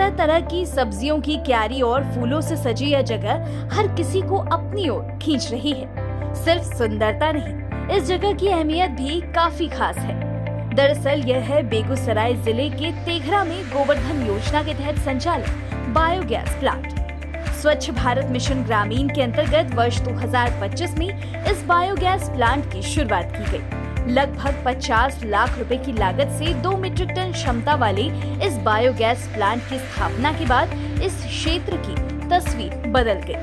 तरह तरह की सब्जियों की क्यारी और फूलों से सजी यह जगह हर किसी को अपनी ओर खींच रही है। सिर्फ सुंदरता नहीं, इस जगह की अहमियत भी काफी खास है। दरअसल यह है बेगूसराय जिले के तेघरा में गोवर्धन योजना के तहत संचालित बायोगैस प्लांट। स्वच्छ भारत मिशन ग्रामीण के अंतर्गत वर्ष 2025 में इस बायोगैस प्लांट की शुरुआत की गई। लगभग 50 लाख रुपए की लागत से 2 मीट्रिक टन क्षमता वाले इस बायोगैस प्लांट की स्थापना के बाद इस क्षेत्र की तस्वीर बदल गई।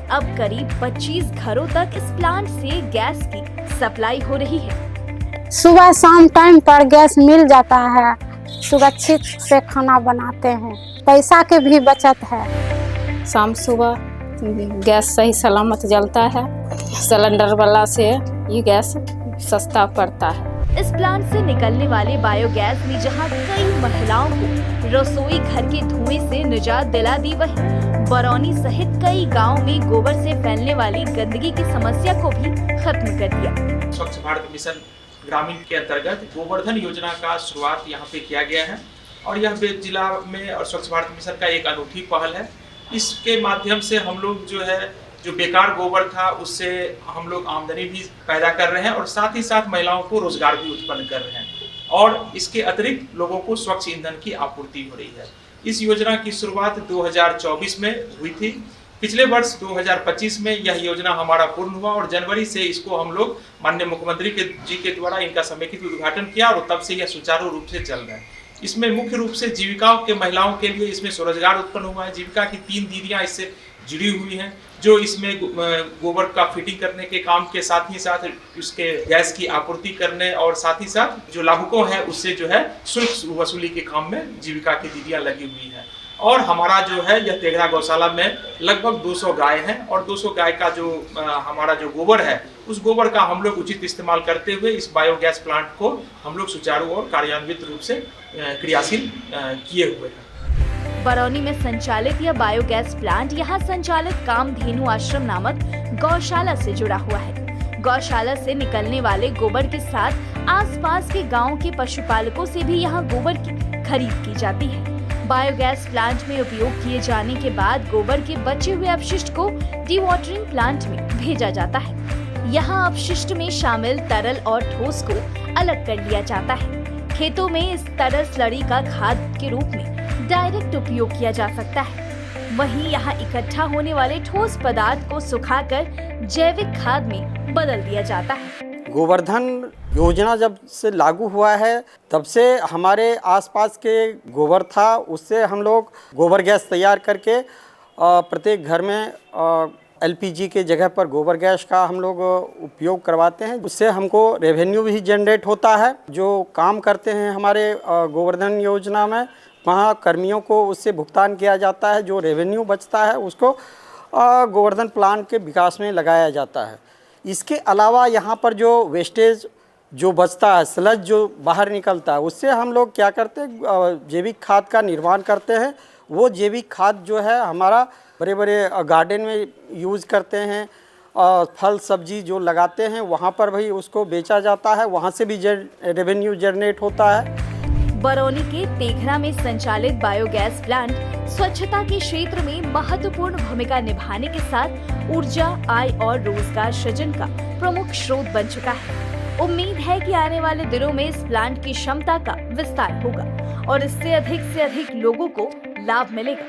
अब करीब 25 घरों तक इस प्लांट से गैस की सप्लाई हो रही है। सुबह शाम टाइम पर गैस मिल जाता है, सुरक्षित से खाना बनाते हैं, पैसा के भी बचत है। शाम सुबह गैस सही सलामत जलता है, सिलेंडर वाला से ये गैस सस्ता पड़ता है। इस प्लांट से निकलने वाले बायोगैस ने जहां कई महिलाओं को रसोई घर के धुएं से निजात दिला दी, वहीं बरौनी सहित कई गांवों में गोबर से फैलने वाली गंदगी की समस्या को भी खत्म कर दिया। स्वच्छ भारत मिशन ग्रामीण के अंतर्गत गोवर्धन योजना का शुरुआत यहाँ पे किया गया है और यह जिला में और स्वच्छ भारत मिशन का एक अनूठी पहल है। इसके माध्यम से हम लोग जो बेकार गोबर था उससे हम लोग आमदनी भी पैदा कर रहे हैं और साथ ही साथ महिलाओं को रोजगार भी उत्पन्न कर रहे हैं और इसके अतिरिक्त लोगों को स्वच्छ ईंधन की आपूर्ति हो रही है। इस योजना की शुरुआत 2024 में हुई थी। पिछले वर्ष 2025 में यह योजना हमारा पूर्ण हुआ और जनवरी से इसको हम लोग माननीय मुख्यमंत्री जी के द्वारा इनका समेकित उद्घाटन किया और तब से यह सुचारू रूप से चल रहा है। इसमें मुख्य रूप से जीविकाओं के महिलाओं के लिए इसमें स्वरोजगार उत्पन्न हुआ है। जीविका की 3 दीदियां इससे जुड़ी हुई हैं जो इसमें गोबर का फिटिंग करने के काम के साथ ही साथ उसके गैस की आपूर्ति करने और साथ ही साथ जो लाभुकों हैं उससे शुल्क वसूली के काम में जीविका की दीदियां लगी हुई हैं। और हमारा यह तेघरा गौशाला में लगभग 200 गाय हैं और 200 गाय का हमारा गोबर है उस गोबर का हम लोग उचित इस्तेमाल करते हुए इस बायोगैस प्लांट को हम लोग सुचारू और कार्यान्वित रूप से क्रियाशील किए हुए हैं। बरौनी में संचालित यह बायोगैस प्लांट यहाँ संचालित कामधेनु आश्रम नामक गौशाला से जुड़ा हुआ है। गौशाला से निकलने वाले गोबर के साथ आसपास के गांव के पशुपालकों से भी यहाँ गोबर की खरीद की जाती है। बायोगैस प्लांट में उपयोग किए जाने के बाद गोबर के बचे हुए अपशिष्ट को डिवॉटरिंग प्लांट में भेजा जाता है। यहाँ अपशिष्ट में शामिल तरल और ठोस को अलग कर लिया जाता है। खेतों में इस तरल स्लरी का खाद के रूप में डायरेक्ट उपयोग किया जा सकता है। वहीं यहाँ इकट्ठा होने वाले ठोस पदार्थ को सुखाकर जैविक खाद में बदल दिया जाता है। गोवर्धन योजना जब से लागू हुआ है तब से हमारे आसपास के गोबर था उससे हम लोग गोबर गैस तैयार करके प्रत्येक घर में एलपीजी के जगह पर गोबर गैस का हम लोग उपयोग करवाते हैं। उससे हमको रेवेन्यू भी जनरेट होता है। जो काम करते हैं हमारे गोवर्धन योजना में वहाँ कर्मियों को उससे भुगतान किया जाता है। जो रेवेन्यू बचता है उसको गोवर्धन प्लांट के विकास में लगाया जाता है। इसके अलावा यहाँ पर जो वेस्टेज जो बचता है, स्लज जो बाहर निकलता है, उससे हम लोग क्या करते हैं जैविक खाद का निर्माण करते हैं। वो जैविक खाद जो है हमारा बड़े बड़े गार्डन में यूज़ करते हैं। फल सब्जी जो लगाते हैं वहाँ पर भी उसको बेचा जाता है, वहाँ से भी रेवेन्यू जनरेट होता है। बरौनी के तेघरा में संचालित बायोगैस प्लांट स्वच्छता के क्षेत्र में महत्वपूर्ण भूमिका निभाने के साथ ऊर्जा, आय और रोजगार सृजन का प्रमुख स्रोत बन चुका है। उम्मीद है कि आने वाले दिनों में इस प्लांट की क्षमता का विस्तार होगा और इससे अधिक लोगों को लाभ मिलेगा।